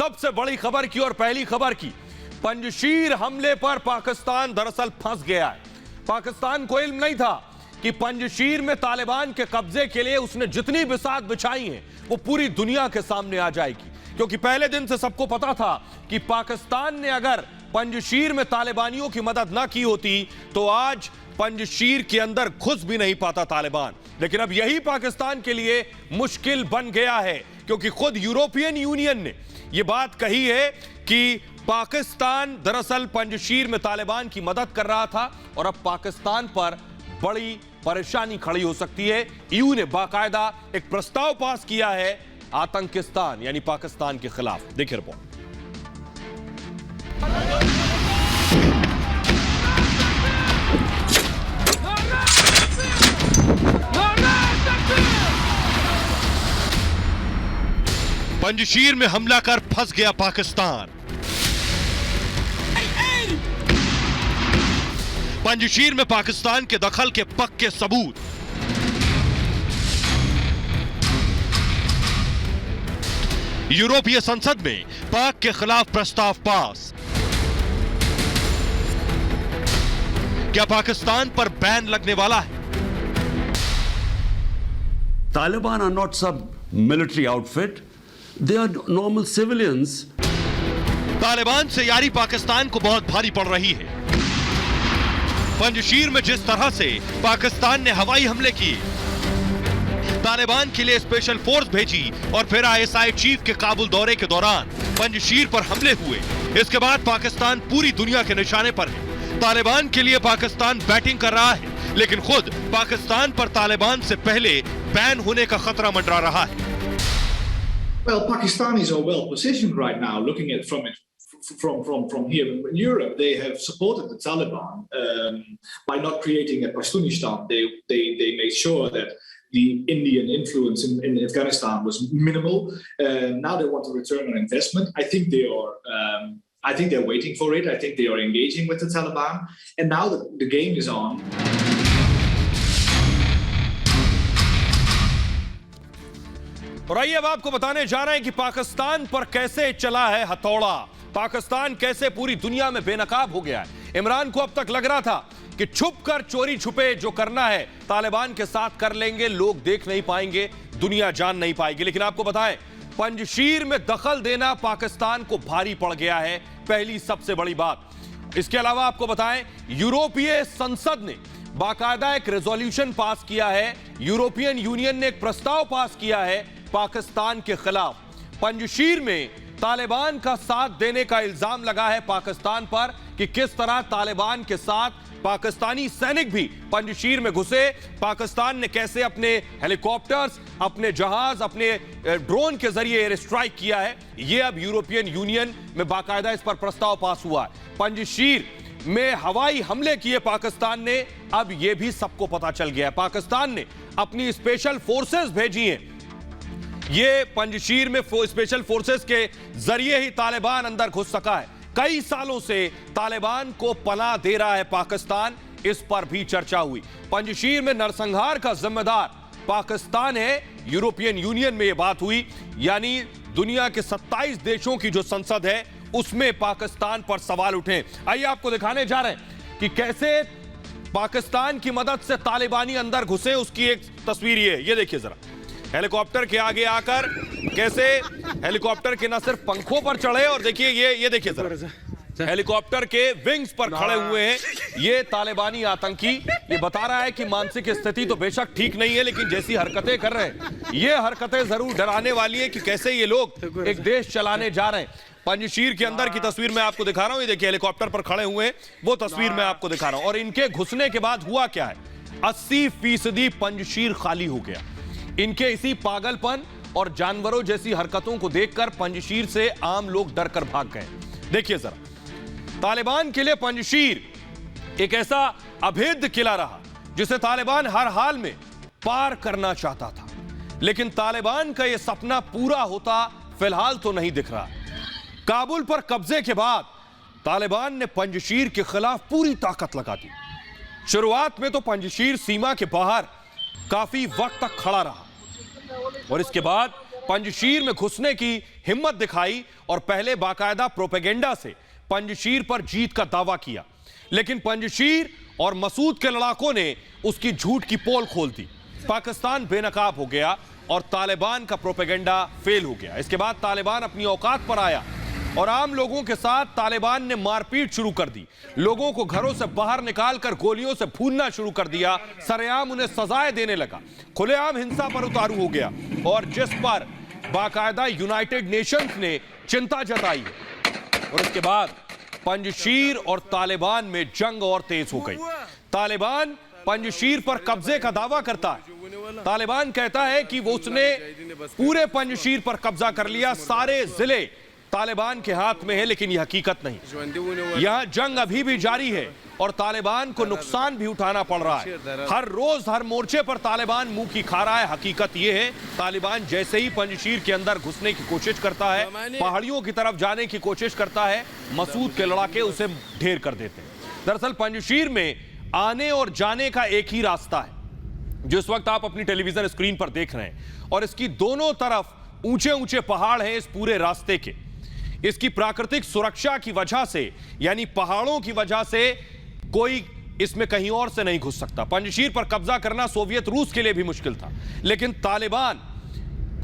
सबसे बड़ी खबर की और पहली खबर की, पंजशीर हमले पर पाकिस्तान दरअसल फंस गया है। पाकिस्तान को इल्म नहीं था कि पंजशीर में तालिबान के कब्जे के लिए उसने जितनी बिसात बिछाई है वो पूरी दुनिया के सामने आ जाएगी, क्योंकि पहले दिन से सबको पता था कि पाकिस्तान ने अगर पंजशीर में तालिबानियों की मदद ना की होती तो आज पंजशीर के अंदर घुस भी नहीं पाता तालिबान। लेकिन अब यही पाकिस्तान के लिए मुश्किल बन गया है, क्योंकि खुद यूरोपियन यूनियन ने यह बात कही है कि पाकिस्तान दरअसल पंजशीर में तालिबान की मदद कर रहा था और अब पाकिस्तान पर बड़ी परेशानी खड़ी हो सकती है। ईयू ने बाकायदा एक प्रस्ताव पास किया है आतंकिस्तान यानी पाकिस्तान के खिलाफ। देखिए रिपोर्ट। पंजशीर में हमला कर फंस गया पाकिस्तान। पंजशीर में पाकिस्तान के दखल के पक्के सबूत। यूरोपीय संसद में पाक के खिलाफ प्रस्ताव पास। क्या पाकिस्तान पर बैन लगने वाला है? Taliban are not some military outfit. They are normal civilians. Taliban से यारी पाकिस्तान को बहुत भारी पड़ रही है। पंजशीर में जिस तरह से पाकिस्तान ने हवाई हमले किए, तालिबान के लिए स्पेशल फोर्स भेजी और फिर आईएसआई चीफ के काबुल दौरे के दौरान पंजशीर पर हमले हुए, इसके बाद पाकिस्तान पूरी दुनिया के निशाने पर है। तालिबान के लिए पाकिस्तान बैटिंग कर रहा है, लेकिन खुद पाकिस्तान पर तालिबान से पहले बैन होने का खतरा मंडरा रहा है। Well, Pakistanis are well positioned right now. Looking at from here in Europe, they have supported the Taliban by not creating a Pashtunistan. They made sure that the Indian influence in Afghanistan was minimal. Now they want to return on investment. I think they're waiting for it. I think they are engaging with the Taliban, and now the game is on. और आइए अब आपको बताने जा रहे हैं कि पाकिस्तान पर कैसे चला है हथौड़ा। पाकिस्तान कैसे पूरी दुनिया में बेनकाब हो गया है। इमरान को अब तक लग रहा था कि छुपकर चोरी छुपे जो करना है तालिबान के साथ कर लेंगे, लोग देख नहीं पाएंगे, दुनिया जान नहीं पाएगी। लेकिन आपको बताएं, पंजशीर में दखल देना पाकिस्तान को भारी पड़ गया है, पहली सबसे बड़ी बात। इसके अलावा आपको बताएं, यूरोपीय संसद ने बाकायदा एक रेजोल्यूशन पास किया है, यूरोपियन यूनियन ने एक प्रस्ताव पास किया है पाकिस्तान के खिलाफ। पंजशीर में तालिबान का साथ देने का इल्जाम लगा है पाकिस्तान पर कि किस तरह तालिबान के साथ पाकिस्तानी सैनिक भी पंजशीर में घुसे, पाकिस्तान ने कैसे अपने हेलीकॉप्टर्स, अपने जहाज, अपने ड्रोन के जरिए एयर स्ट्राइक किया है। यह अब यूरोपियन यूनियन में बाकायदा इस पर प्रस्ताव पास हुआ है। पंजशीर में हवाई हमले किए पाकिस्तान ने, अब यह भी सबको पता चल गया है। पाकिस्तान ने अपनी स्पेशल फोर्सेस भेजी हैं। ये पंजशीर में स्पेशल फोर्सेस के जरिए ही तालिबान अंदर घुस सका है। कई सालों से तालिबान को पनाह दे रहा है पाकिस्तान, इस पर भी चर्चा हुई। पंजशीर में नरसंहार का जिम्मेदार पाकिस्तान है, यूरोपियन यूनियन में यह बात हुई, यानी दुनिया के 27 देशों की जो संसद है उसमें पाकिस्तान पर सवाल उठे। आइए आपको दिखाने जा रहे हैं कि कैसे पाकिस्तान की मदद से तालिबानी अंदर घुसे, उसकी एक तस्वीर ये देखिए जरा। हेलीकॉप्टर के आगे आकर कैसे हेलीकॉप्टर के न सिर्फ पंखों पर चढ़े, और देखिए ये देखिए जरा, हेलीकॉप्टर के विंग्स पर खड़े हुए हैं ये तालिबानी आतंकी। ये बता रहा है कि मानसिक स्थिति तो बेशक ठीक नहीं है, लेकिन जैसी हरकतें कर रहे हैं ये हरकतें जरूर डराने वाली है कि कैसे ये लोग एक देश चलाने जा रहे हैं। पंजशीर के अंदर की तस्वीर मैं आपको दिखा रहा हूं, ये देखिए हेलीकॉप्टर पर खड़े हुए हैं, वो तस्वीर मैं आपको दिखा रहा हूं। और इनके घुसने के बाद हुआ क्या है, 80% पंजशीर खाली हो गया। इनके इसी पागलपन और जानवरों जैसी हरकतों को देखकर पंजशीर से आम लोग डर कर भाग गए। देखिए जरा, तालिबान के लिए पंजशीर एक ऐसा अभेद्य किला रहा जिसे तालिबान हर हाल में पार करना चाहता था, लेकिन तालिबान का यह सपना पूरा होता फिलहाल तो नहीं दिख रहा। काबुल पर कब्जे के बाद तालिबान ने पंजशीर के खिलाफ पूरी ताकत लगा दी। शुरुआत में तो पंजशीर सीमा के बाहर काफी वक्त तक खड़ा रहा और इसके बाद पंजशीर में घुसने की हिम्मत दिखाई और पहले बाकायदा प्रोपेगेंडा से पंजशीर पर जीत का दावा किया, लेकिन पंजशीर और मसूद के लड़ाकों ने उसकी झूठ की पोल खोल दी। पाकिस्तान बेनकाब हो गया और तालिबान का प्रोपेगेंडा फेल हो गया। इसके बाद तालिबान अपनी औकात पर आया और आम लोगों के साथ तालिबान ने मारपीट शुरू कर दी। लोगों को घरों से बाहर निकालकर गोलियों से भूनना शुरू कर दिया। सरेआम उन्हें सजाएं देने लगा, खुलेआम हिंसा पर उतारू हो गया और जिस पर बाकायदा यूनाइटेड नेशंस ने चिंता जताई है। और इसके बाद पंजशीर और तालिबान में जंग और तेज हो गई। तालिबान पंजशीर पर कब्जे का दावा करता है। तालिबान कहता है कि वो उसने पूरे पंजशीर पर कब्जा कर लिया, सारे जिले तालिबान के हाथ में है, लेकिन यह हकीकत नहीं। यह जंग अभी भी जारी है और तालिबान को नुकसान भी उठाना पड़ रहा है। हर रोज हर मोर्चे पर तालिबान मुंह की खा रहा है। हकीकत यह है, तालिबान जैसे ही पंजशीर के अंदर घुसने की कोशिश करता है, पहाड़ियों की तरफ जाने की कोशिश करता है, मसूद के लड़ाके उसे ढेर कर देते हैं। दरअसल पंजशीर में आने और जाने का एक ही रास्ता है, जो इस वक्त आप अपनी टेलीविजन स्क्रीन पर देख रहे हैं, और इसकी दोनों तरफ ऊंचे ऊंचे पहाड़ हैं इस पूरे रास्ते के। इसकी प्राकृतिक सुरक्षा की वजह से, यानी पहाड़ों की वजह से, कोई इसमें कहीं और से नहीं घुस सकता। पंजशीर पर कब्जा करना सोवियत रूस के लिए भी मुश्किल था, लेकिन तालिबान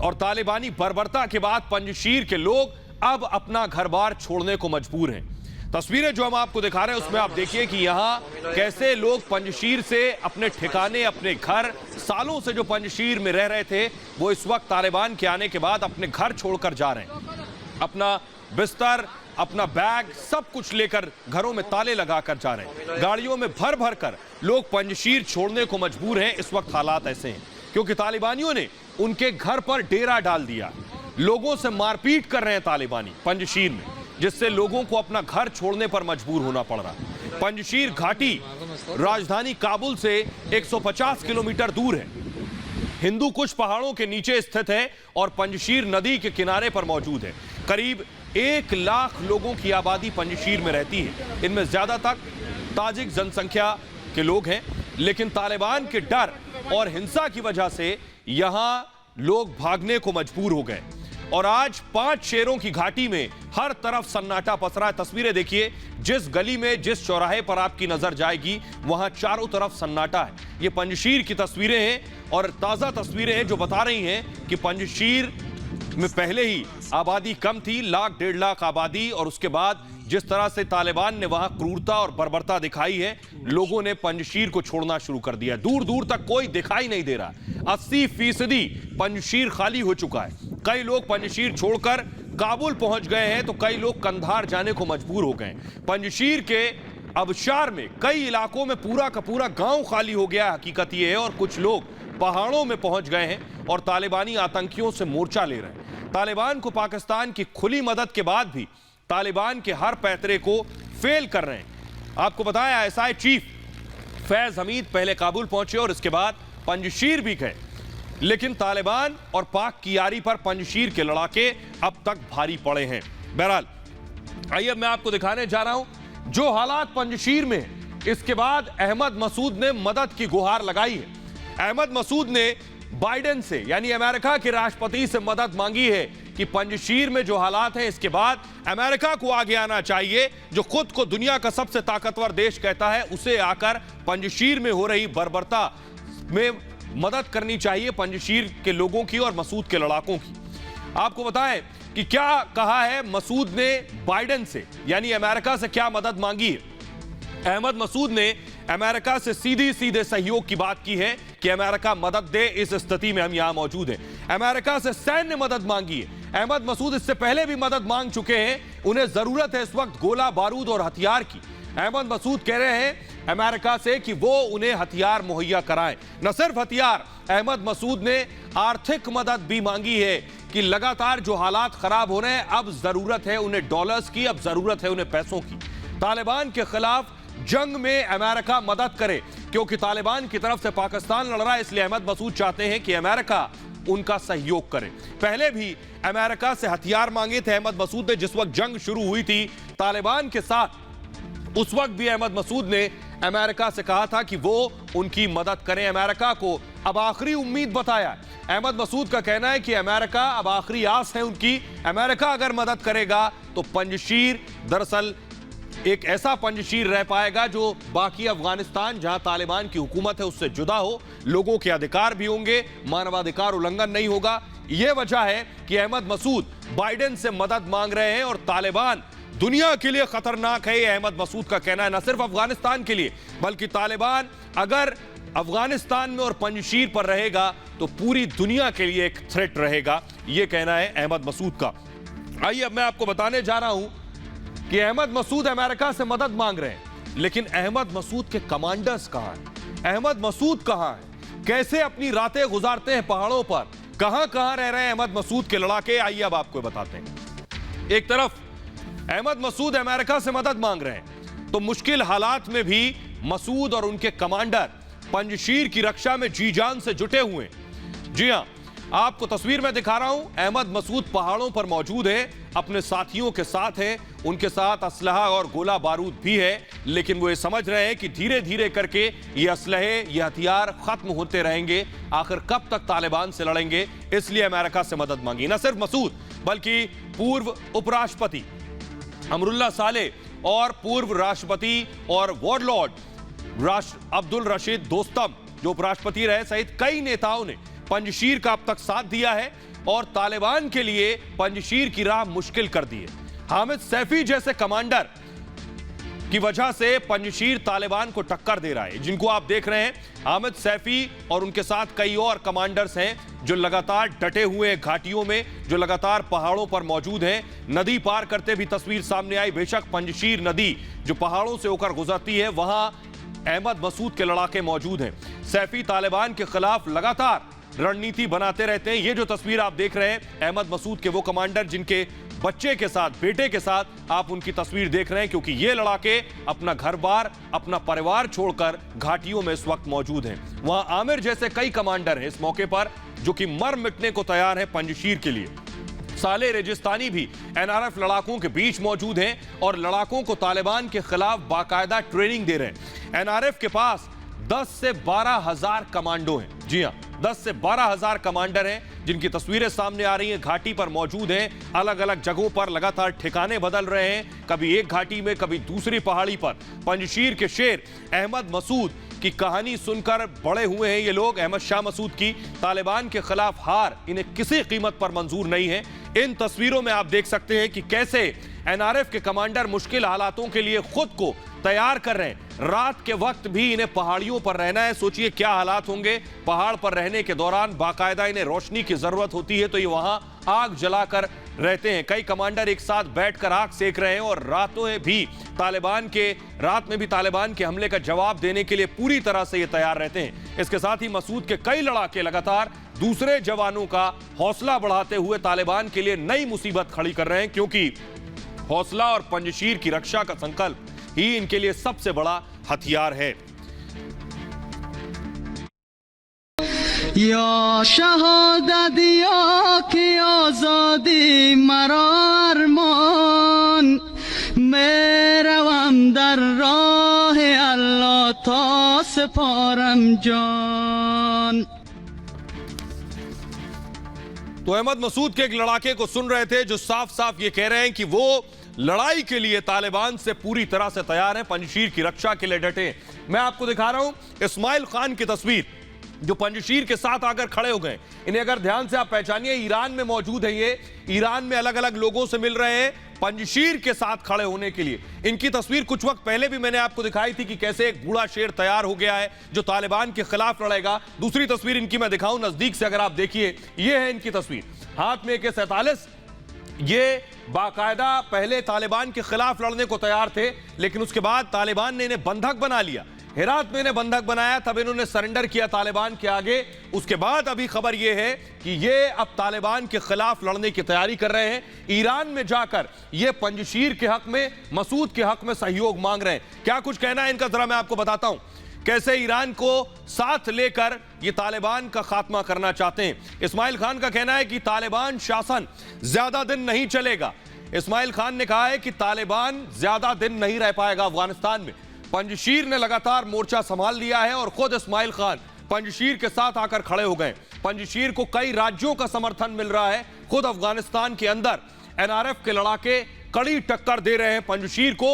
और तालिबानी बर्बरता के बाद पंजशीर के लोग अब अपना घर बार छोड़ने को मजबूर हैं। तस्वीरें जो हम आपको दिखा रहे हैं उसमें आप देखिए कि यहां कैसे लोग पंजशीर से अपने ठिकाने, अपने घर, सालों से जो पंजशीर में रह रहे थे, वो इस वक्त तालिबान के आने के बाद अपने घर छोड़कर जा रहे हैं। अपना बिस्तर, अपना बैग, सब कुछ लेकर घरों में ताले लगाकर जा रहे हैं। गाड़ियों में भर भर कर लोग पंजशीर छोड़ने को मजबूर हैं। इस वक्त हालात ऐसे हैं क्योंकि तालिबानियों ने उनके घर पर डेरा डाल दिया। लोगों से मारपीट कर रहे हैं तालिबानी पंजशीर में, जिससे लोगों को अपना घर छोड़ने पर मजबूर होना पड़ रहा है। पंजशीर घाटी राजधानी काबुल से 150 किलोमीटर दूर है। हिंदू कुश पहाड़ों के नीचे स्थित है और पंजशीर नदी के किनारे पर मौजूद है। करीब 1 लाख लोगों की आबादी पंजशीर में रहती है। इनमें ज्यादातर ताजिक जनसंख्या के लोग हैं, लेकिन तालिबान के डर और हिंसा की वजह से यहां लोग भागने को मजबूर हो गए और आज 5 शेरों की घाटी में हर तरफ सन्नाटा पसरा है। तस्वीरें देखिए, जिस गली में, जिस चौराहे पर आपकी नजर जाएगी, वहां चारों तरफ सन्नाटा है। ये पंजशीर की तस्वीरें हैं और ताजा तस्वीरें हैं जो बता रही हैं कि पंजशीर में पहले ही आबादी कम थी, 1-1.5 लाख आबादी, और उसके बाद जिस तरह से तालिबान ने वहां क्रूरता और बर्बरता दिखाई है, लोगों ने पंजशीर को छोड़ना शुरू कर दिया। दूर दूर तक कोई दिखाई नहीं दे रहा। 80% पंजशीर खाली हो चुका है। कई लोग पंजशीर छोड़कर काबुल पहुंच गए हैं तो कई लोग कंधार जाने को मजबूर हो गए। पंजशीर के अबशार में कई इलाकों में पूरा का पूरा गांव खाली हो गया। हकीकत यह है, और कुछ लोग पहाड़ों में पहुंच गए हैं और तालिबानी आतंकियों से मोर्चा ले रहे हैं। तालिबान को पाकिस्तान की खुली मदद के बाद भी तालिबान के हर पैतरे को फेल कर रहे हैं। आपको बताया, ISI चीफ फैज हमीद पहले काबुल पहुंचे और इसके बाद पंजशीर भी गए, लेकिन तालिबान और पाक की यारी पर पंजशीर के लड़ाके अब तक भारी पड़े हैं। बहरहाल, आइए मैं आपको दिखाने जा रहा हूं जो हालात पंजशीर में हैं। इसके बाद अहमद मसूद ने मदद की गुहार लगाई है। अहमद मसूद ने बाइडेन से, यानी अमेरिका के राष्ट्रपति से मदद मांगी है कि पंजशीर में जो हालात हैं, इसके बाद अमेरिका को आगे आना चाहिए, जो खुद को दुनिया का सबसे ताकतवर देश कहता है, उसे आकर पंजशीर में हो रही बर्बरता में मदद करनी चाहिए, पंजशीर के लोगों की और मसूद के लड़ाकों की। आपको बताएं कि क्या कहा है मसूद ने बाइडेन से, यानी अमेरिका से क्या मदद मांगी है। अहमद मसूद ने अमेरिका से सीधे सहयोग की बात की है कि अमेरिका मदद दे, इस स्थिति में हम यहां मौजूद हैं। अमेरिका से सैन्य मदद मांगी है। अहमद मसूद इससे पहले भी मदद मांग चुके हैं। उन्हें जरूरत है इस वक्त गोला बारूद और हथियार की। अहमद मसूद कह रहे हैं अमेरिका से कि वो उन्हें हथियार मुहैया कराएं। न सिर्फ हथियार, अहमद मसूद ने आर्थिक मदद भी मांगी है कि लगातार जो हालात खराब हो रहे हैं, अब जरूरत है उन्हें डॉलर्स की, अब जरूरत है उन्हें पैसों की। तालिबान के खिलाफ जंग में अमेरिका मदद करे, क्योंकि तालिबान की तरफ से पाकिस्तान लड़ रहा है, इसलिए अहमद मसूद चाहते हैं कि अमेरिका उनका सहयोग करे। पहले भी अमेरिका से हथियार मांगे थे अहमद मसूद ने, जिस वक्त जंग शुरू हुई थी तालिबान के साथ, उस वक्त भी अहमद मसूद ने अमेरिका से कहा था कि वो उनकी मदद करें, अमेरिका को अब आखिरी उम्मीद बताया। अहमद मसूद का कहना है कि अमेरिका अब आखिरी आस है उनकी, अमेरिका अगर मदद करेगा तो पंजशीर दरअसल एक ऐसा पंजशीर रह पाएगा जो बाकी अफगानिस्तान जहां तालिबान की हुकूमत है उससे जुदा हो, लोगों के अधिकार भी होंगे, मानवाधिकार उल्लंघन नहीं होगा। यह वजह है कि अहमद मसूद बाइडेन से मदद मांग रहे हैं और तालिबान दुनिया के लिए खतरनाक है, यह अहमद मसूद का कहना है, न सिर्फ अफगानिस्तान के लिए बल्कि तालिबान अगर अफगानिस्तान में और पंजशीर पर रहेगा तो पूरी दुनिया के लिए एक थ्रेट रहेगा, यह कहना है अहमद मसूद का। आइए अब मैं आपको बताने जा रहा हूं कि अहमद मसूद अमेरिका से मदद मांग रहे हैं, लेकिन अहमद मसूद के कमांडर्स कहां हैं, अहमद मसूद कहां हैं, कैसे अपनी रातें गुजारते हैं पहाड़ों पर, कहां कहां रह रहे हैं अहमद मसूद के लड़ाके, आइए अब आपको बताते हैं। एक तरफ अहमद मसूद अमेरिका से मदद मांग रहे हैं तो मुश्किल हालात में भी मसूद और उनके कमांडर पंजशीर की रक्षा में जी जान से जुटे हुए हैं। जी हां, आपको तस्वीर में दिखा रहा हूं, अहमद मसूद पहाड़ों पर मौजूद है, अपने साथियों के साथ है, उनके साथ असलहा और गोला बारूद भी है, लेकिन वो ये समझ रहे हैं कि धीरे धीरे करके ये असलहे, ये हथियार खत्म होते रहेंगे, आखिर कब तक तालिबान से लड़ेंगे, इसलिए अमेरिका से मदद मांगी। न सिर्फ मसूद बल्कि पूर्व उपराष्ट्रपति अमरुल्लाह सालेह और पूर्व राष्ट्रपति और वॉरलॉर्ड अब्दुल रशीद दोस्तम जो उपराष्ट्रपति रहे सहित कई नेताओं ने पंजशीर का अब तक साथ दिया है और तालिबान के लिए पंजशीर की राह मुश्किल कर दी है। हामिद सैफी जैसे कमांडर की वजह से पंजशीर तालिबान को टक्कर दे रहा है, जिनको आप देख रहे हैं हामिद सैफी और उनके साथ कई और कमांडर्स हैं जो लगातार डटे हुए हैं घाटियों में, जो लगातार पहाड़ों पर मौजूद हैं, नदी पार करते भी तस्वीर सामने आई। बेशक पंजशीर नदी जो पहाड़ों से होकर गुजरती है वहां अहमद मसूद के लड़ाके मौजूद हैं। सैफी तालिबान के खिलाफ लगातार रणनीति बनाते रहते हैं। ये जो तस्वीर आप देख रहे हैं अहमद मसूद के वो कमांडर जिनके बच्चे के साथ, बेटे के साथ आप उनकी तस्वीर देख रहे हैं, क्योंकि ये लड़ाके अपना घर बार, अपना परिवार छोड़कर घाटियों में इस वक्त मौजूद हैं। वहां आमिर जैसे कई कमांडर हैं इस मौके पर जो कि मर मिटने को तैयार है पंजशीर के लिए। साले रेजिस्तानी भी एनआरएफ लड़ाकों के बीच मौजूद हैं और लड़ाकों को तालिबान के खिलाफ बाकायदा ट्रेनिंग दे रहे हैं। एनआरएफ के पास 10 से 12 हजार कमांडो हैं। जी हां, 10 से 12 हजार कमांडर हैं जिनकी तस्वीरें सामने आ रही हैं, घाटी पर मौजूद हैं, अलग अलग जगहों पर लगातार ठिकाने बदल रहे हैं, कभी एक घाटी में कभी दूसरी पहाड़ी पर। पंजशीर के शेर अहमद मसूद की कहानी सुनकर बड़े हुए हैं ये लोग। अहमद शाह मसूद की तालिबान के खिलाफ हार इन्हें किसी कीमत पर मंजूर नहीं है। इन तस्वीरों में आप देख सकते हैं कि कैसे एनआरएफ के कमांडर मुश्किल हालातों के लिए खुद को तैयार कर रहे हैं। रात के वक्त भी इन्हें पहाड़ियों पर रहना है, सोचिए क्या हालात होंगे। पहाड़ पर रहने के दौरान बाकायदा इन्हें रोशनी की जरूरत होती है तो ये वहां आग जलाकर रहते हैं। कई कमांडर एक साथ बैठकर आग सेक रहे हैं और रात में भी तालिबान के हमले का जवाब देने के लिए पूरी तरह से ये तैयार रहते हैं। इसके साथ ही मसूद के कई लड़ाके लगातार दूसरे जवानों का हौसला बढ़ाते हुए तालिबान के लिए नई मुसीबत खड़ी कर रहे हैं, क्योंकि हौसला और पंजशीर की रक्षा का संकल्प ही इनके लिए सबसे बड़ा हथियार है। या शहादत या की आजादी मरा अरमान मेरा वंदर राह अल्लाह था सफारम जान। तो अहमद मसूद के एक लड़ाके को सुन रहे थे जो साफ साफ ये कह रहे हैं कि वो लड़ाई के लिए तालिबान से पूरी तरह से तैयार हैं, पंजशीर की रक्षा के लिए डटे। मैं आपको दिखा रहा हूं इस्माइल खान की तस्वीर जो पंजशीर के साथ आकर खड़े हो गए। इन्हें अगर ध्यान से आप पहचानिए, ईरान में मौजूद है ये, ईरान में अलग अलग लोगों से मिल रहे हैं पंजशीर के साथ खड़े होने के लिए। इनकी तस्वीर कुछ वक्त पहले भी मैंने आपको दिखाई थी कि कैसे एक बूढ़ा शेर तैयार हो गया है जो तालिबान के खिलाफ लड़ेगा। दूसरी तस्वीर इनकी मैं दिखाऊं नजदीक से, अगर आप देखिए, ये है इनकी तस्वीर, हाथ में AK-47। ये बाकायदा पहले तालिबान के खिलाफ लड़ने को तैयार थे, लेकिन उसके बाद तालिबान ने इन्हें बंधक बना लिया। हेरात में इन्हें बंधक बनाया, तब इन्होंने सरेंडर किया तालिबान के आगे। उसके बाद अभी खबर यह है कि ये अब तालिबान के खिलाफ लड़ने की तैयारी कर रहे हैं। ईरान में जाकर ये पंजशीर के हक में, मसूद के हक में सहयोग मांग रहे हैं। क्या कुछ कहना है इनका, जरा मैं आपको बताता हूं कैसे ईरान को साथ लेकर ये तालिबान का खात्मा करना चाहते हैं। इस्माइल खान का कहना है कि तालिबान शासन ज्यादा दिन नहीं चलेगा। इस्माइल खान ने कहा है कि तालिबान ज्यादा दिन नहीं रह पाएगा अफगानिस्तान में। पंजशीर ने लगातार मोर्चा संभाल लिया है और खुद इस्माइल खान पंजशीर के साथ आकर खड़े हो गए। पंजशीर को कई राज्यों का समर्थन मिल रहा है। खुद अफगानिस्तान के अंदर एनआरएफ के लड़ाके कड़ी टक्कर दे रहे हैं पंजशीर को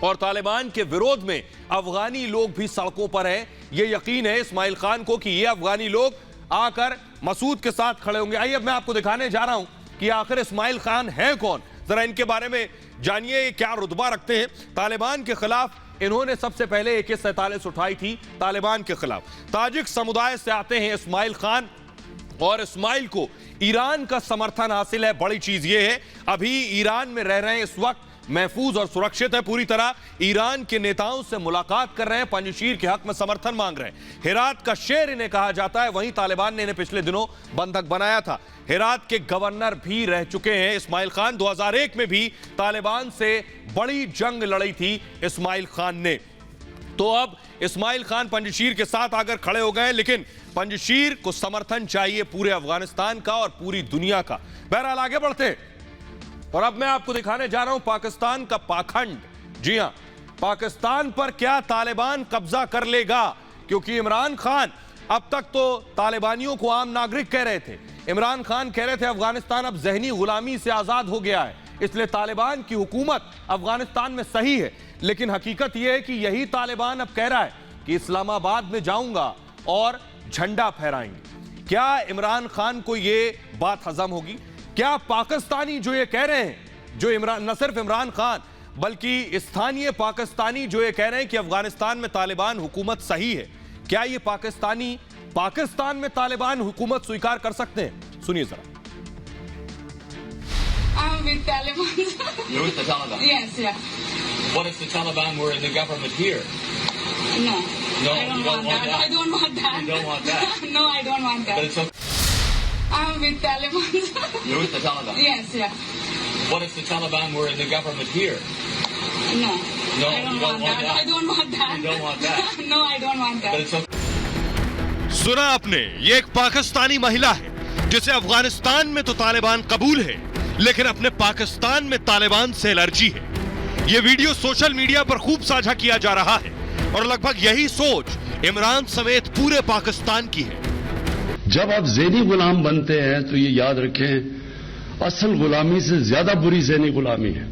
और तालिबान के विरोध में अफगानी लोग भी सड़कों पर हैं। यह यकीन है इस्माइल खान को कि ये अफगानी लोग आकर मसूद के साथ खड़े होंगे। आइए अब मैं आपको दिखाने जा रहा हूं कि आखिर इस्माइल खान है कौन, जरा इनके बारे में जानिए क्या रुतबा रखते हैं। तालिबान के खिलाफ इन्होंने सबसे पहले AK-47 उठाई थी तालिबान के खिलाफ। ताजिक समुदाय से आते हैं इस्माइल खान और इस्माइल को ईरान का समर्थन हासिल है। बड़ी चीज यह है अभी ईरान में रह रहे हैं, इस वक्त महफूज और सुरक्षित है पूरी तरह। ईरान के नेताओं से मुलाकात कर रहे हैं, पंजशीर के हक में समर्थन मांग रहे हैं। हेरात का शेर इन्हें कहा जाता है, वहीं तालिबान ने इन्हें पिछले दिनों बंधक बनाया था। हेरात के गवर्नर भी रह चुके हैं इस्माइल खान। 2001 में भी तालिबान से बड़ी जंग लड़ी थी इस्माइल खान ने। तो अब इस्माइल खान पंजशीर के साथ आकर खड़े हो गए, लेकिन पंजशीर को समर्थन चाहिए पूरे अफगानिस्तान का और पूरी दुनिया का। बहरहाल आगे बढ़ते हैं और अब मैं आपको दिखाने जा रहा हूं पाकिस्तान का पाखंड। जी हां, पाकिस्तान पर क्या तालिबान कब्जा कर लेगा, क्योंकि इमरान खान अब तक तो तालिबानियों को आम नागरिक कह रहे थे। इमरान खान कह रहे थे अफगानिस्तान अब जहनी गुलामी से आजाद हो गया है, इसलिए तालिबान की हुकूमत अफगानिस्तान में सही है। लेकिन हकीकत यह है कि यही तालिबान अब कह रहा है कि इस्लामाबाद में जाऊंगा और झंडा फहराएंगे। क्या इमरान खान को यह बात हजम होगी? क्या पाकिस्तानी जो ये कह रहे हैं, जो इमरान, न सिर्फ इमरान खान बल्कि स्थानीय पाकिस्तानी जो ये कह रहे हैं कि अफगानिस्तान में तालिबान हुकूमत सही है, क्या ये पाकिस्तानी पाकिस्तान में तालिबान हुकूमत स्वीकार कर सकते हैं? सुनिए जरा। I'm with Taliban. You're with the Taliban? Yes, yeah. What if the Taliban were in the government here? No. No, I you don't want that. I don't want that. You don't want that? No, I don't want But that. it's okay. I'm with Taliban. You're with the Taliban? Yes, yeah. What if the Taliban were in the government here? No. No, I don't you want that. I don't want that. You don't want that? No, I don't want But that. it's okay. सुना आपने, ये एक पाकिस्तानी महिला है जिसे अफगानिस्तान में तो तालिबान कबूल है, लेकिन अपने पाकिस्तान में तालिबान से एलर्जी है। ये वीडियो सोशल मीडिया पर खूब साझा किया जा रहा है और लगभग यही सोच इमरान समेत पूरे पाकिस्तान की है। जब आप ज़हनी गुलाम बनते हैं तो ये याद रखें, असल गुलामी से ज्यादा बुरी ज़हनी गुलामी है।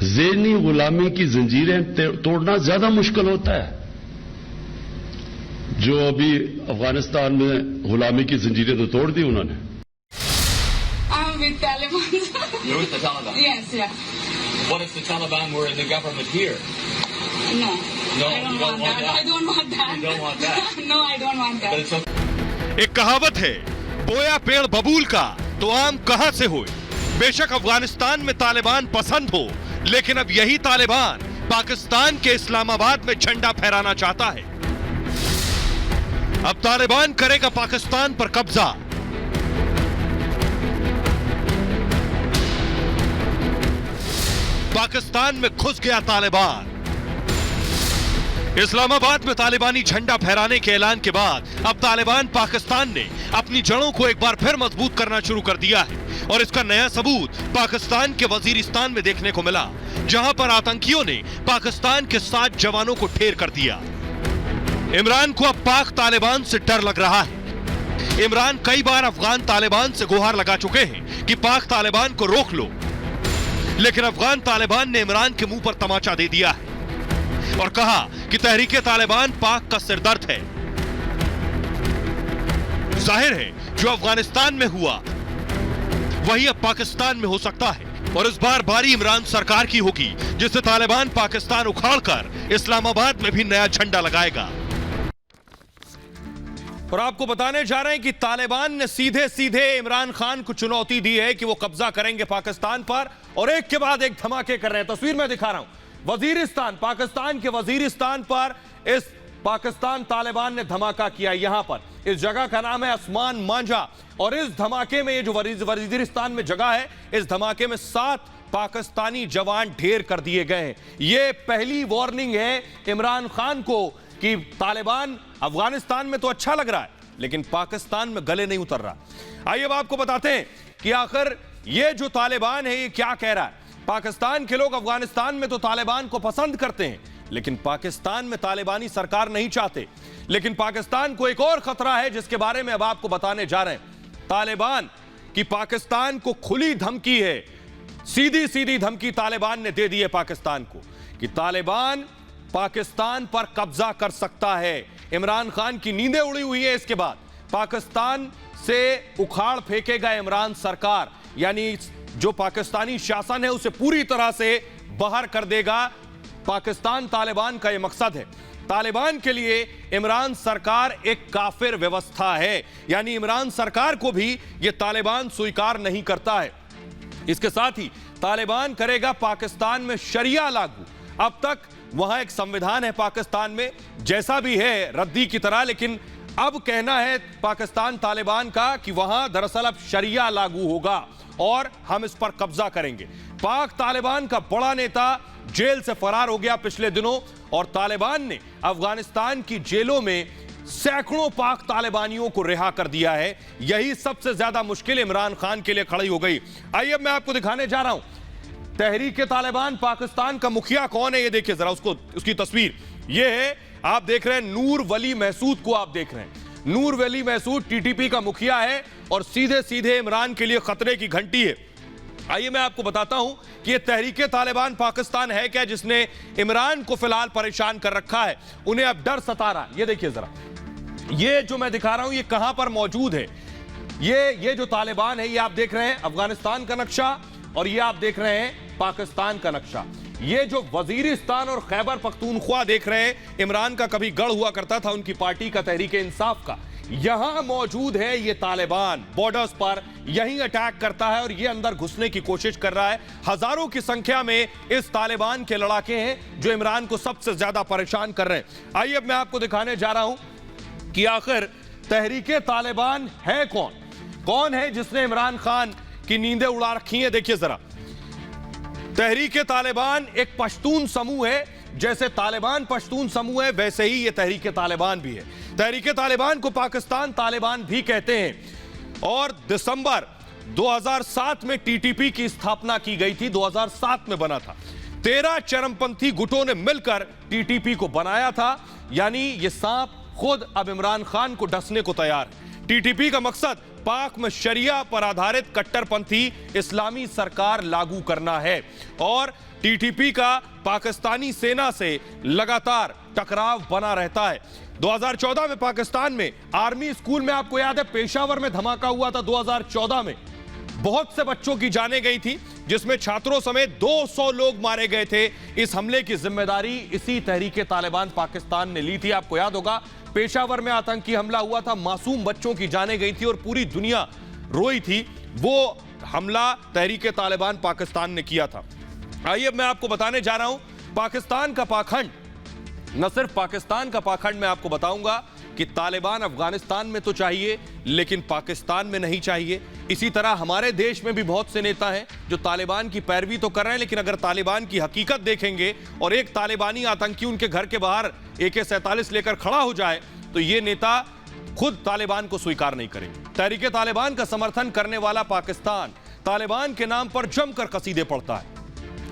ज़हनी गुलामी की जंजीरें तोड़ना ज्यादा मुश्किल होता है। जो अभी अफगानिस्तान में गुलामी की जंजीरें तो तोड़ दी उन्होंने। I'm with Taliban. You're with the Taliban? Yes, yeah. What if the Taliban were in the government here? No. No, I don't you don't want want that. that? I don't want that. You don't want that? No, I don't want But that. it's okay. एक कहावत है, बोया पेड़ बबूल का तो आम कहां से होए। बेशक अफगानिस्तान में तालिबान पसंद हो, लेकिन अब यही तालिबान पाकिस्तान के इस्लामाबाद में झंडा फहराना चाहता है। अब तालिबान करेगा पाकिस्तान पर कब्जा। पाकिस्तान में घुस गया तालिबान। इस्लामाबाद में तालिबानी झंडा फहराने के ऐलान के बाद अब तालिबान पाकिस्तान ने अपनी जड़ों को एक बार फिर मजबूत करना शुरू कर दिया है और इसका नया सबूत पाकिस्तान के वजीरिस्तान में देखने को मिला, जहां पर आतंकियों ने पाकिस्तान के 7 जवानों को ढेर कर दिया। इमरान को अब पाक तालिबान से डर लग रहा है। इमरान कई बार अफगान तालिबान से गुहार लगा चुके हैं कि पाक तालिबान को रोक लो, लेकिन अफगान तालिबान ने इमरान के मुंह पर तमाचा दे दिया है और कहा कि तहरीके तालिबान पाक का सिरदर्द है। जाहिर है जो अफगानिस्तान में हुआ वही अब पाकिस्तान में हो सकता है और इस बार बारी इमरान सरकार की होगी, जिससे तालिबान पाकिस्तान उखाड़कर इस्लामाबाद में भी नया झंडा लगाएगा। और आपको बताने जा रहे हैं कि तालिबान ने सीधे सीधे इमरान खान को चुनौती दी है कि वो कब्जा करेंगे पाकिस्तान पर और एक के बाद एक धमाके कर रहे हैं। तस्वीर में दिखा रहा हूं, वजीरिस्तान, पाकिस्तान के वजीरिस्तान पर इस पाकिस्तान तालिबान ने धमाका किया। यहां पर इस जगह का नाम है आसमान मांझा और इस धमाके में, ये जो वजीरिस्तान में जगह है, इस धमाके में 7 पाकिस्तानी जवान ढेर कर दिए गए हैं। यह पहली वार्निंग है इमरान खान को कि तालिबान अफगानिस्तान में तो अच्छा लग रहा है, लेकिन पाकिस्तान में गले नहीं उतर रहा। आइए अब आपको बताते हैं कि आखिर ये जो तालिबान है ये क्या कह रहा है। पाकिस्तान के लोग अफगानिस्तान में तो तालिबान को पसंद करते हैं, लेकिन पाकिस्तान में तालिबानी सरकार नहीं चाहते। लेकिन पाकिस्तान को एक और खतरा है जिसके बारे में अब आपको बताने जा रहे हैं। तालिबान की पाकिस्तान को खुली धमकी है, सीधी सीधी धमकी तालिबान ने दे दी है पाकिस्तान को कि तालिबान पाकिस्तान पर कब्जा कर सकता है। इमरान खान की नींदें उड़ी हुई है। इसके बाद पाकिस्तान से उखाड़ फेंकेगा इमरान सरकार, यानी जो पाकिस्तानी शासन है उसे पूरी तरह से बाहर कर देगा। पाकिस्तान तालिबान का यह मकसद है। तालिबान के लिए इमरान सरकार एक काफिर व्यवस्था है, यानी इमरान सरकार को भी यह तालिबान स्वीकार नहीं करता है। इसके साथ ही तालिबान करेगा पाकिस्तान में शरिया लागू। अब तक वहां एक संविधान है पाकिस्तान में, जैसा भी है रद्दी की तरह, लेकिन अब कहना है पाकिस्तान तालिबान का कि वहां दरअसल अब शरिया लागू होगा और हम इस पर कब्जा करेंगे। पाक तालिबान का बड़ा नेता जेल से फरार हो गया पिछले दिनों, और तालिबान ने अफगानिस्तान की जेलों में सैकड़ों पाक तालिबानियों को रिहा कर दिया है। यही सबसे ज्यादा मुश्किल इमरान खान के लिए खड़ी हो गई। आइए अब मैं आपको दिखाने जा रहा हूं तहरीक तालिबान पाकिस्तान का मुखिया कौन है। ये देखिए जरा उसकी तस्वीर ये है, आप देख रहे हैं नूर वली महसूद को। आप देख रहे हैं नूर वली महसूद टीटीपी का मुखिया है और सीधे सीधे इमरान के लिए खतरे की घंटी है। आइए मैं आपको बताता हूं कि ये तहरीक तालिबान पाकिस्तान है क्या जिसने इमरान को फिलहाल परेशान कर रखा है। उन्हें अब डर सता रहा है। ये देखिए जरा, ये जो मैं दिखा रहा हूं ये कहां पर मौजूद है। ये जो तालिबान है, ये आप देख रहे हैं अफगानिस्तान का नक्शा और ये आप देख रहे हैं पाकिस्तान का नक्शा। ये जो वजीरिस्तान और खैबर पख्तूनख्वा देख रहे हैं, इमरान का कभी गढ़ हुआ करता था उनकी पार्टी का तहरीक इंसाफ का, यहां मौजूद है ये तालिबान। बॉर्डर्स पर यहीं अटैक करता है और ये अंदर घुसने की कोशिश कर रहा है। हजारों की संख्या में इस तालिबान के लड़ाके हैं जो इमरान को सबसे ज्यादा परेशान कर रहे हैं। आइए अब मैं आपको दिखाने जा रहा हूं कि आखिर तहरीक तालिबान है कौन, कौन है जिसने इमरान खान की नींदें उड़ा रखी हैं। देखिए जरा, तहरीक तालिबान एक पश्तून समूह है। जैसे तालिबान पश्तून समूह है वैसे ही ये तहरीक तालिबान भी है। तहरीक तालिबान को पाकिस्तान तालिबान भी कहते हैं और दिसंबर 2007 में टीटीपी की स्थापना की गई थी। 2007 में बना था। 13 चरमपंथी गुटों ने मिलकर टीटीपी को बनाया था, यानी ये सांप खुद अब इमरान खान को डसने को तैयार है। टीटीपी का मकसद पाक में शरिया पर आधारित कट्टरपंथी इस्लामी सरकार लागू करना है और टीटीपी का पाकिस्तानी सेना से लगातार टकराव बना रहता है। 2014 में पाकिस्तान में आर्मी स्कूल में, आपको याद है पेशावर में धमाका हुआ था 2014 में, बहुत से बच्चों की जानें गई थी जिसमें छात्रों समेत 200 लोग मारे गए थे। इस हमले की जिम्मेदारी इसी तहरीक तालिबान पाकिस्तान ने ली थी। आपको याद होगा पेशावर में आतंकी हमला हुआ था, मासूम बच्चों की जानें गई थी और पूरी दुनिया रोई थी। वो हमला तहरीक तालिबान पाकिस्तान ने किया था। आइए मैं आपको बताने जा रहा हूं पाकिस्तान का पाखंड। न सिर्फ पाकिस्तान का पाखंड मैं आपको बताऊंगा कि तालिबान अफगानिस्तान में तो चाहिए लेकिन पाकिस्तान में नहीं चाहिए। इसी तरह हमारे देश में भी बहुत से नेता हैं जो तालिबान की पैरवी तो कर रहे हैं, लेकिन अगर तालिबान की हकीकत देखेंगे और एक तालिबानी आतंकी उनके घर के बाहर AK-47 लेकर खड़ा हो जाए तो ये नेता खुद तालिबान को स्वीकार नहीं करेंगे। तहरीक तालिबान का समर्थन करने वाला पाकिस्तान तालिबान के नाम पर जमकर कसीदे पढ़ता है।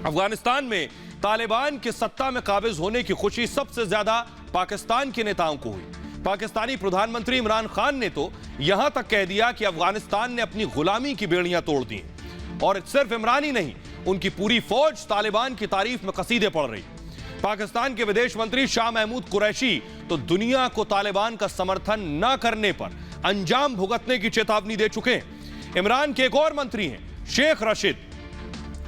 अफगानिस्तान में तालिबान के सत्ता में काबिज होने की खुशी सबसे ज्यादा पाकिस्तान के नेताओं को हुई। पाकिस्तानी प्रधानमंत्री इमरान खान ने तो यहां तक कह दिया कि अफगानिस्तान ने अपनी गुलामी की बेड़ियां तोड़ दी और सिर्फ इमरान ही नहीं, उनकी पूरी फौज तालिबान की तारीफ में कसीदे पढ़ रही। पाकिस्तान के विदेश मंत्री शाह महमूद कुरैशी तो दुनिया को तालिबान का समर्थन न करने पर अंजाम भुगतने की चेतावनी दे चुके हैं। इमरान के एक और मंत्री हैं शेख रशीद,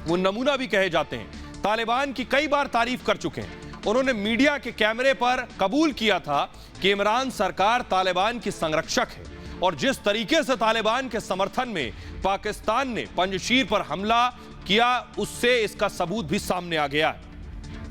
वो नमूना भी कहे जाते हैं, तालिबान की कई बार तारीफ कर चुके हैं। उन्होंने मीडिया के कैमरे पर कबूल किया था कि इमरान सरकार तालिबान की संरक्षक है और जिस तरीके से तालिबान के समर्थन में पाकिस्तान ने पंजशीर पर हमला किया उससे इसका सबूत भी सामने आ गया है।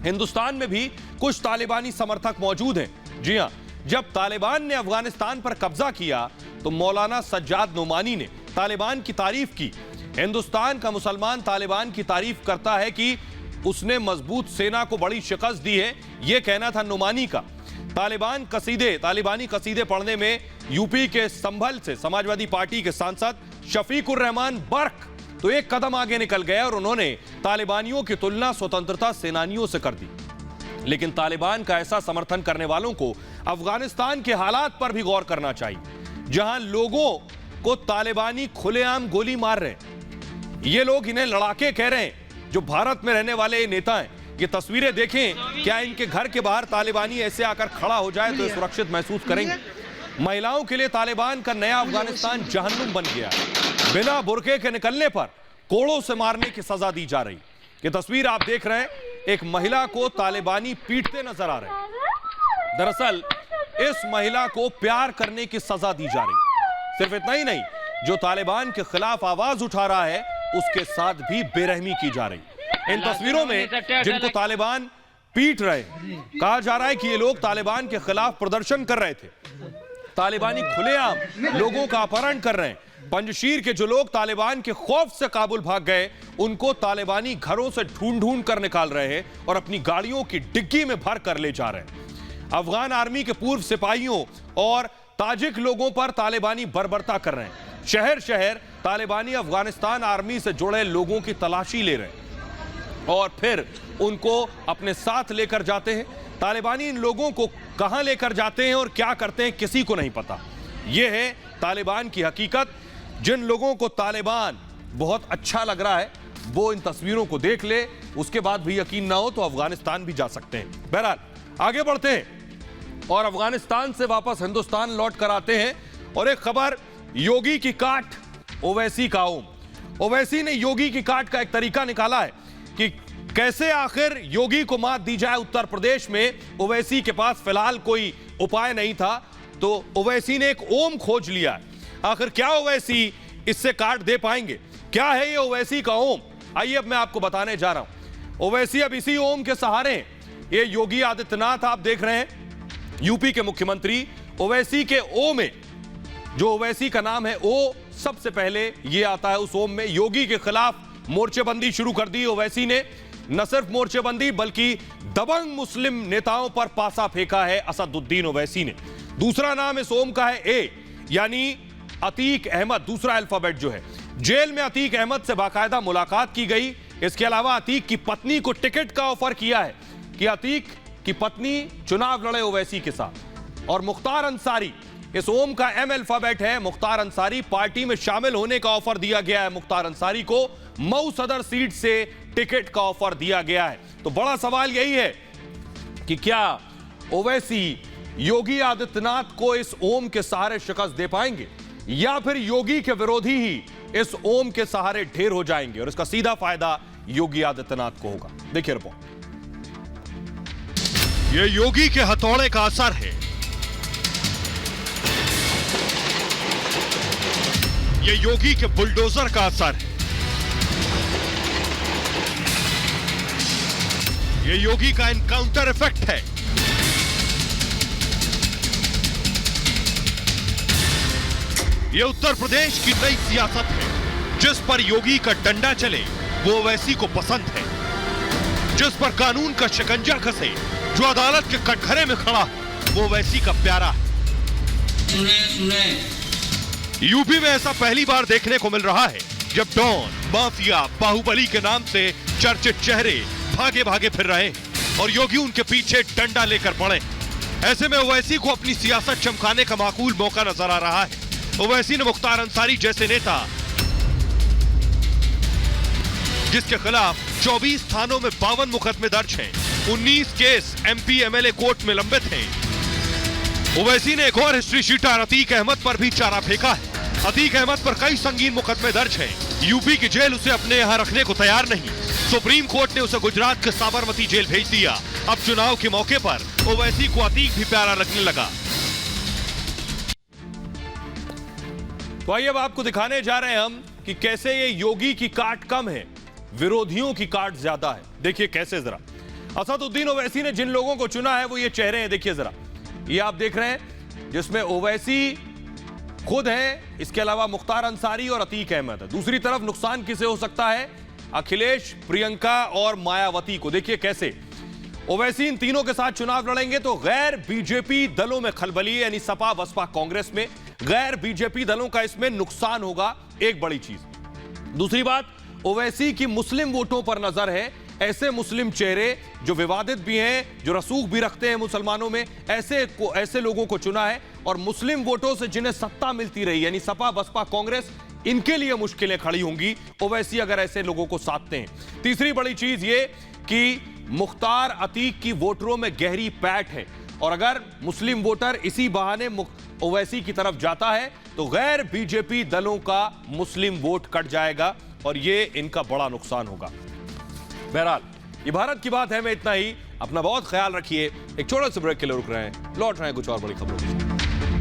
हिंदुस्तान में भी कुछ तालिबानी समर्थक मौजूद हैं। जी हां, जब तालिबान ने अफगानिस्तान पर कब्जा किया तो मौलाना सज्जाद नोमानी ने तालिबान की तारीफ की। हिंदुस्तान का मुसलमान तालिबान की तारीफ करता है कि उसने मजबूत सेना को बड़ी शिकस्त दी है, यह कहना था नोमानी का। तालिबानी कसीदे पढ़ने में यूपी के संभल से समाजवादी पार्टी के सांसद शफीकुर रहमान बर्क तो एक कदम आगे निकल गए और उन्होंने तालिबानियों की तुलना स्वतंत्रता सेनानियों से कर दी। लेकिन तालिबान का ऐसा समर्थन करने वालों को अफगानिस्तान के हालात पर भी गौर करना चाहिए, जहां लोगों को तालिबानी खुलेआम गोली मार रहे हैं। ये लोग इन्हें लड़ाके कह रहे हैं, जो भारत में रहने वाले नेता हैं। ये तस्वीरें देखें, क्या इनके घर के बाहर तालिबानी ऐसे आकर खड़ा हो जाए तो सुरक्षित महसूस करेंगे? महिलाओं के लिए तालिबान का नया अफगानिस्तान जहन्नुम बन गया है। बिना बुरके के निकलने पर कोड़ों से मारने की सजा दी जा रही। ये तस्वीर आप देख रहे हैं, एक महिला को तालिबानी पीटते नजर आ रहे हैं। दरअसल इस महिला को प्यार करने की सजा दी जा रही। सिर्फ इतना ही नहीं, जो तालिबान के खिलाफ आवाज उठा रहा है उसके साथ भी बेरहमी की जा रही। इन तस्वीरों में जिनको तालिबान पीट रहे हैं, कहा जा रहा है कि ये लोग तालिबान के खिलाफ प्रदर्शन कर रहे थे। तालिबानी खुलेआम लोगों का अपहरण कर रहे हैं। पंजशीर के जो लोग तालिबान के खौफ से काबुल भाग गए, उनको तालिबानी घरों से ढूंढ ढूंढ कर निकाल रहे हैं और अपनी गाड़ियों की डिग्गी में भर कर ले जा रहे हैं। अफगान आर्मी के पूर्व सिपाहियों और ताजिक लोगों पर तालिबानी बर्बरता कर रहे हैं। शहर शहर तालिबानी अफगानिस्तान आर्मी से जुड़े लोगों की तलाशी ले रहे हैं और फिर उनको अपने साथ लेकर जाते हैं। तालिबानी इन लोगों को कहां लेकर जाते हैं और क्या करते हैं, किसी को नहीं पता। यह है तालिबान की हकीकत। जिन लोगों को तालिबान बहुत अच्छा लग रहा है वो इन तस्वीरों को देख ले, उसके बाद भी यकीन ना हो तो अफगानिस्तान भी जा सकते हैं। बहरहाल आगे बढ़ते हैं और अफगानिस्तान से वापस हिंदुस्तान लौट कर आते हैं। और एक खबर, योगी की काट ओवैसी का ओम। ओवैसी ने योगी की काट का एक तरीका निकाला है कि कैसे आखिर योगी को मात दी जाए। उत्तर प्रदेश में ओवैसी के पास फिलहाल कोई उपाय नहीं था, तो ओवैसी ने एक ओम खोज लिया है। आखिर क्या ओवैसी इससे काट दे पाएंगे? क्या है ये ओवैसी का ओम? आइए अब मैं आपको बताने जा रहा हूं। ओवैसी अब इसी ओम के सहारे हैं। ये योगी आदित्यनाथ आप देख रहे हैं, यूपी के मुख्यमंत्री। ओवैसी के ओ में, जो ओवैसी का नाम है ओ, सबसे पहले ये आता है उस ओम में। योगी के खिलाफ मोर्चेबंदी शुरू कर दी ओवैसी ने। न सिर्फ मोर्चेबंदी बल्कि दबंग मुस्लिम नेताओं पर पासा फेंका है असदुद्दीन ओवैसी ने। दूसरा नाम इस ओम का है ए, यानी अतीक अहमद, दूसरा अल्फाबेट जो है। जेल में अतीक अहमद से बाकायदा मुलाकात की गई। इसके अलावा अतीक की पत्नी को टिकट का ऑफर किया है कि अतीक की पत्नी चुनाव लड़े ओवैसी के साथ। और मुख्तार अंसारी, इस ओम का एम अल्फाबेट है, मुख्तार अंसारी, पार्टी में शामिल होने का ऑफर दिया गया है। मुख्तार अंसारी को मऊ सदर सीट से टिकट का ऑफर दिया गया है। तो बड़ा सवाल यही है कि क्या ओवैसी योगी आदित्यनाथ को इस ओम के सहारे शिकस्त दे पाएंगे, या फिर योगी के विरोधी ही इस ओम के सहारे ढेर हो जाएंगे और इसका सीधा फायदा योगी आदित्यनाथ को होगा। देखिए रिपोर्ट। यह योगी के हथौड़े का असर है। यह योगी के बुलडोजर का असर है। यह योगी का एनकाउंटर इफेक्ट है। यह उत्तर प्रदेश की नई सियासत है। जिस पर योगी का डंडा चले वो ओवैसी को पसंद है। जिस पर कानून का शिकंजा कसे, जो अदालत के कटघरे में खड़ा है, वो ओवैसी का प्यारा है। यूपी में ऐसा पहली बार देखने को मिल रहा है जब डॉन, माफिया, बाहुबली के नाम से चर्चित चेहरे भागे भागे फिर रहे और योगी उनके पीछे डंडा लेकर पड़े। ऐसे में ओवैसी को अपनी सियासत चमकाने का माकूल मौका नजर आ रहा है। ओवैसी ने मुख्तार अंसारी जैसे नेता, जिसके खिलाफ 24 थानों में 52 मुकदमे दर्ज हैं, 19 केस एमपी एमएलए कोर्ट में लंबित हैं। ओवैसी ने एक और हिस्ट्री शीटर अतीक अहमद पर भी चारा फेंका है। अतीक अहमद पर कई संगीन मुकदमे दर्ज हैं। यूपी की जेल उसे अपने यहां रखने को तैयार नहीं। सुप्रीम कोर्ट ने उसे गुजरात के साबरमती जेल भेज दिया। अब चुनाव के मौके पर ओवैसी को अतीक भी प्यारा लगने लगा। तो आइए अब आपको दिखाने जा रहे हैं हम कि कैसे ये योगी की काट कम है, विरोधियों की काट ज्यादा है। देखिए कैसे जरा। असदुद्दीन ओवैसी ने जिन लोगों को चुना है वो ये चेहरे हैं, देखिए जरा। ये आप देख रहे हैं, जिसमें ओवैसी खुद है, इसके अलावा मुख्तार अंसारी और अतीक अहमद है। दूसरी तरफ नुकसान किसे हो सकता है? अखिलेश, प्रियंका और मायावती को। देखिए कैसे ओवैसी इन तीनों के साथ चुनाव लड़ेंगे तो गैर बीजेपी दलों में खलबली, यानी सपा, बसपा, कांग्रेस में गैर बीजेपी दलों का इसमें नुकसान होगा। एक बड़ी चीज। दूसरी बात, ओवैसी की मुस्लिम वोटों पर नजर है। ऐसे मुस्लिम चेहरे जो विवादित भी हैं, जो रसूख भी रखते हैं मुसलमानों में, ऐसे लोगों को चुना है और मुस्लिम वोटों से जिन्हें सत्ता मिलती रही, यानी सपा, बसपा, कांग्रेस, इनके लिए मुश्किलें खड़ी होंगी ओवैसी अगर ऐसे लोगों को साधते हैं। तीसरी बड़ी चीज ये कि मुख्तार अतीक की वोटरों में गहरी पैठ है और अगर मुस्लिम वोटर इसी बहाने ओवैसी की तरफ जाता है तो गैर बीजेपी दलों का मुस्लिम वोट कट जाएगा और ये इनका बड़ा नुकसान होगा। बहरहाल ये भारत की बात है में इतना ही। अपना बहुत ख्याल रखिए। एक छोटे से ब्रेक के लिए रुक रहे हैं, लौट रहे हैं कुछ और बड़ी खबरों के साथ।